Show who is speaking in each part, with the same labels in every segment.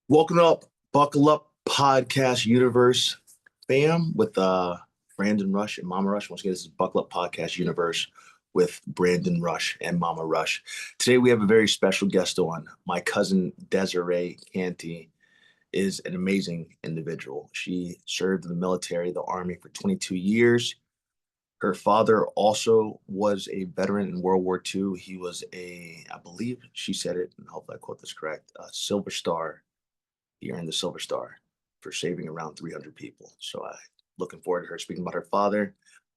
Speaker 1: Welcome up, Buckle Up Podcast Universe, fam, with Brandon Rush and Mama Rush. Once again, this is Buckle Up Podcast Universe with Brandon Rush and Mama Rush. Today we have a very special guest on. My cousin Desiree Canty is an amazing individual. She served in the military, the Army, for 22 years. Her father also was a veteran in World War II. He was I believe she said it, and hopefully I quote this correct, a Silver Star. He earned the Silver Star for saving around 300 people. So I looking forward to her speaking about her father.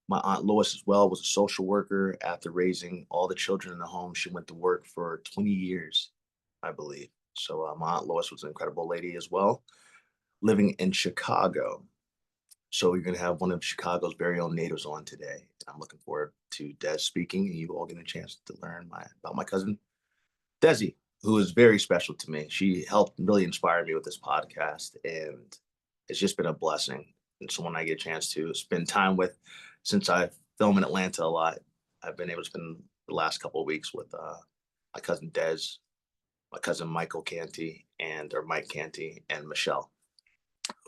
Speaker 1: My Aunt Lois as well was a social worker. After raising all the children in the home, she went to work for 20 years, I believe. So my Aunt Lois was an incredible lady as well, living in Chicago. So you're going to have one of Chicago's very own natives on today. I'm looking forward to Des speaking and you all getting a chance to learn about my cousin, Desi, who is very special to me. She helped really inspire me with this podcast, and it's just been a blessing. And someone I get a chance to spend time with since I film in Atlanta a lot. I've been able to spend the last couple of weeks with my cousin Des, my cousin Michael Canty, or Mike Canty, and Michelle,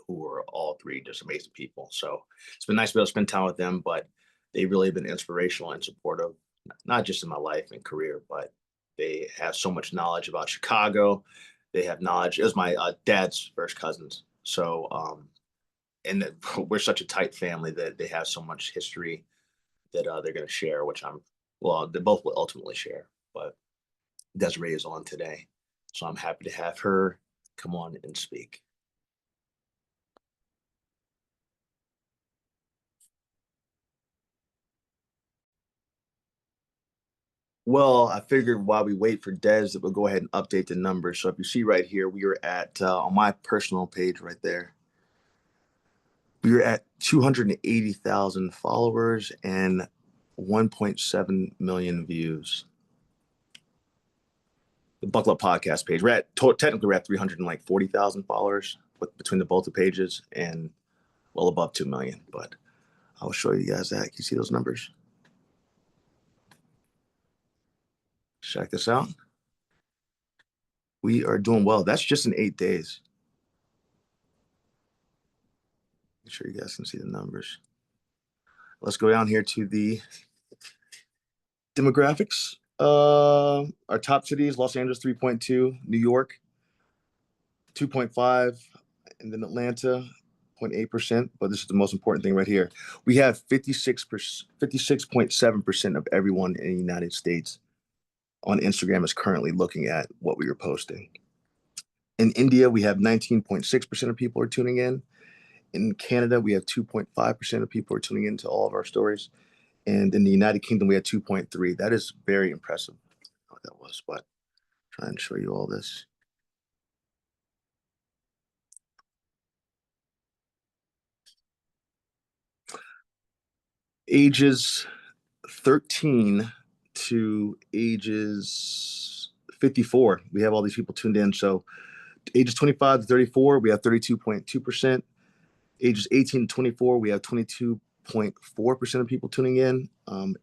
Speaker 1: who are all three just amazing people. So it's been nice to be able to spend time with them, but they've really been inspirational and supportive, not just in my life and career, but they have so much knowledge about Chicago. They have knowledge. It was my dad's first cousins. So, and we're such a tight family that they have so much history that they're going to share, which they both will ultimately share. But Desiree is on today. So I'm happy to have her come on and speak. Well, I figured while we wait for Des that we'll go ahead and update the numbers. So if you see right here, we are at on my personal page right there. We are at 280,000 followers and 1.7 million views. The Buckle Up Podcast page. Technically we're at 340,000 followers between the both the pages and well above 2 million. But I'll show you guys that. Can you see those numbers? Check this out. We are doing well. That's just in 8 days. Make sure you guys can see the numbers. Let's go down here to the demographics. Our top cities: Los Angeles 3.2, New York 2.5, and then Atlanta 0.8%. But this is the most important thing right here. We have 56.7% of everyone in the United States on Instagram is currently looking at what we are posting. In India, we have 19.6% of people are tuning in. In Canada, we have 2.5% of people are tuning into all of our stories. And in the United Kingdom, we had 2.3. That is very impressive. I don't know what that was, but I'll try and show you all this. Ages 13 to ages 54. We have all these people tuned in. So ages 25 to 34, we have 32.2%. Ages 18 to 24, we have 22.4% of people tuning in.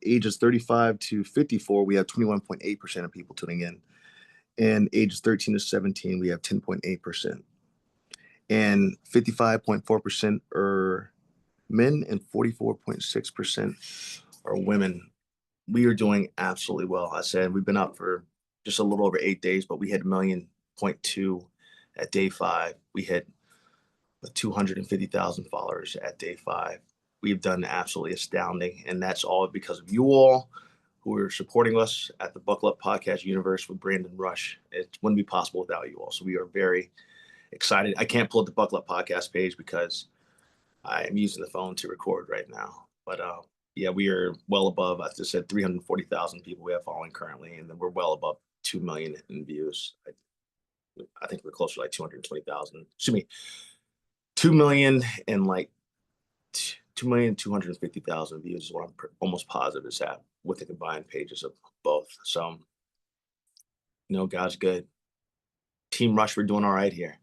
Speaker 1: Ages 35 to 54, we have 21.8% of people tuning in. And ages 13 to 17, we have 10.8%. And 55.4% are men and 44.6% are women. We are doing absolutely well. I said we've been up for just a little over 8 days, but we hit 1.2 million at day 5. We hit 250,000 followers at day 5. We've done absolutely astounding, and that's all because of you all who are supporting us at the Buckle Up Podcast Universe with Brandon Rush. It wouldn't be possible without you all. So we are very excited. I can't pull up the Buckle Up Podcast page because I am using the phone to record right now. But yeah, we are well above, I just said 340,000 people we have following currently, and then we're well above 2 million in views. I think we're closer to like 220,000. Excuse me, 2 million and like 2,250,000 views is what I'm almost positive is at with the combined pages of both. So, God's good. Team Rush, we're doing all right here.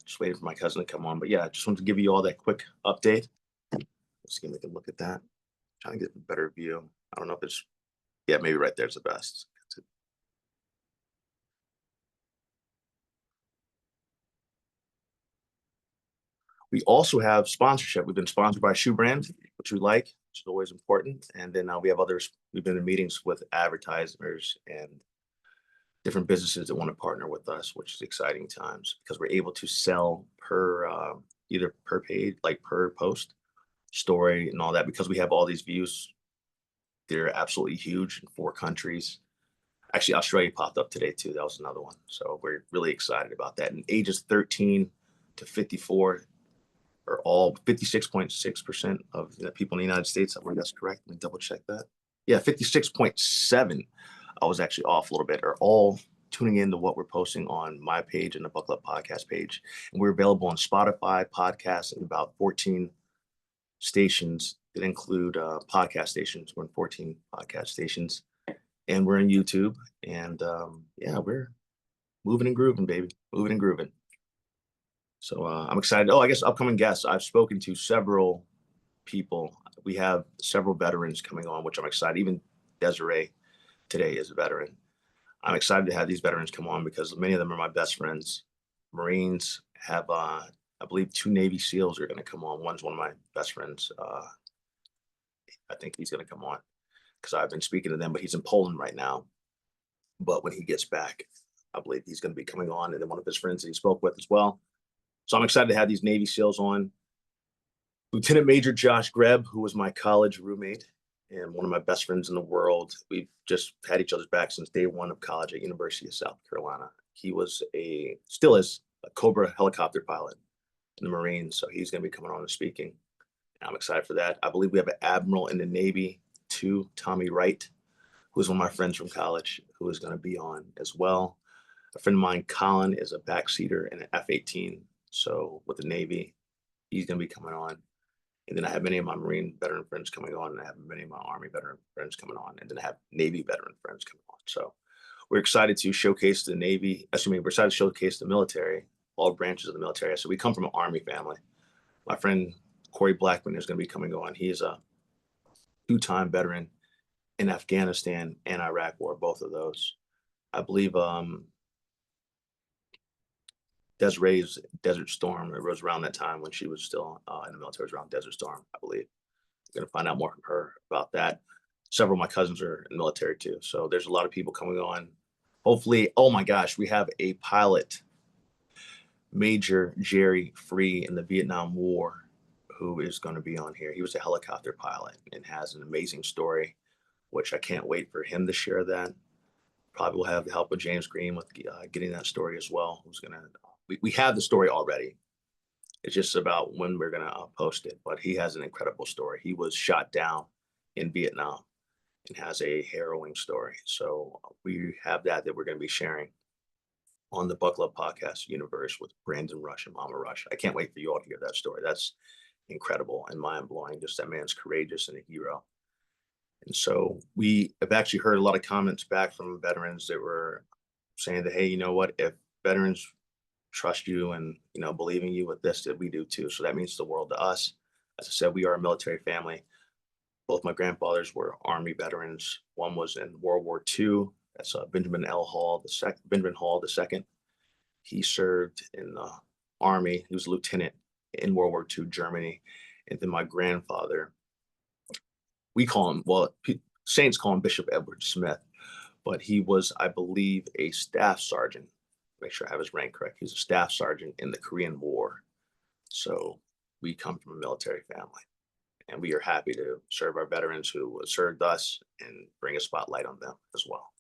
Speaker 1: Just waiting for my cousin to come on. But yeah, I just wanted to give you all that quick update. Let's see if we can look at that. Trying to get a better view. I don't know if it's, yeah, maybe right there's the best. We also have sponsorship. We've been sponsored by a shoe brand, which we like, which is always important. And then we have others. We've been in meetings with advertisers and different businesses that want to partner with us, which is exciting times because we're able to sell per either per page, like per post, story, and all that. Because we have all these views, they're absolutely huge in 4 countries. Actually, Australia popped up today too. That was another one. So we're really excited about that. And ages 13 to 54 are all 56.6% of the people in the United States. I believe that's correct. Let me double check that. Yeah, 56.7. I was actually off a little bit. Are all tuning in to what we're posting on my page and the Buckle Up podcast page. And we're available on Spotify, podcasts, and about 14 stations that include podcast stations. We're in 14 podcast stations, and we're in YouTube. And yeah, we're moving and grooving, baby. Moving and grooving. So I'm excited. Oh, I guess upcoming guests. I've spoken to several people. We have several veterans coming on, which I'm excited. Even Desiree today is a veteran. I'm excited to have these veterans come on because many of them are my best friends. Marines have, I believe, 2 Navy SEALs are going to come on. One's one of my best friends. I think he's going to come on because I've been speaking to them, but he's in Poland right now. But when he gets back, I believe he's going to be coming on, and then one of his friends that he spoke with as well. So I'm excited to have these Navy SEALs on. Lieutenant Major Josh Greb, who was my college roommate and one of my best friends in the world. We've just had each other's back since day one of college at University of South Carolina. He was still is a Cobra helicopter pilot in the Marines. So he's going to be coming on and speaking. And I'm excited for that. I believe we have an admiral in the Navy too, Tommy Wright, who is one of my friends from college, who is going to be on as well. A friend of mine, Colin, is a backseater in an F-18. So with the Navy, he's going to be coming on. And then I have many of my Marine veteran friends coming on, and I have many of my Army veteran friends coming on, and then I have Navy veteran friends coming on. So we're excited to showcase the Navy. We're excited to showcase the military, all branches of the military. So we come from an Army family. My friend Corey Blackman is going to be coming on. He is a 2-time veteran in Afghanistan and Iraq War, both of those. I believe Desiree's Desert Storm. It was around that time when she was still in the military. It was around Desert Storm, I believe. I'm going to find out more from her about that. Several of my cousins are in the military too. So there's a lot of people coming on. Hopefully, oh my gosh, we have a pilot, Major Jerry Free in the Vietnam War, who is going to be on here. He was a helicopter pilot and has an amazing story, which I can't wait for him to share that. Probably will have the help of James Green with getting that story as well. Who's going to we have the story already. It's just about when we're going to post it. But he has an incredible story. He was shot down in Vietnam and has a harrowing story. So we have that we're going to be sharing on the Buckle Up podcast universe with Brandon Rush and Mama Rush. I can't wait for you all to hear that story. That's incredible and mind blowing. Just that man's courageous and a hero. And so we have actually heard a lot of comments back from veterans that were saying that, hey, you know what, if veterans trust you and, believe in you with this, that we do too. So that means the world to us. As I said, we are a military family. Both my grandfathers were Army veterans. One was in World War II. That's Benjamin Hall II. He served in the Army. He was a lieutenant in World War II, Germany. And then my grandfather, we call him, Saints call him Bishop Edward Smith, but he was, I believe, a staff sergeant. Make sure I have his rank correct. He's a staff sergeant in the Korean War. So we come from a military family, and we are happy to serve our veterans who served us and bring a spotlight on them as well.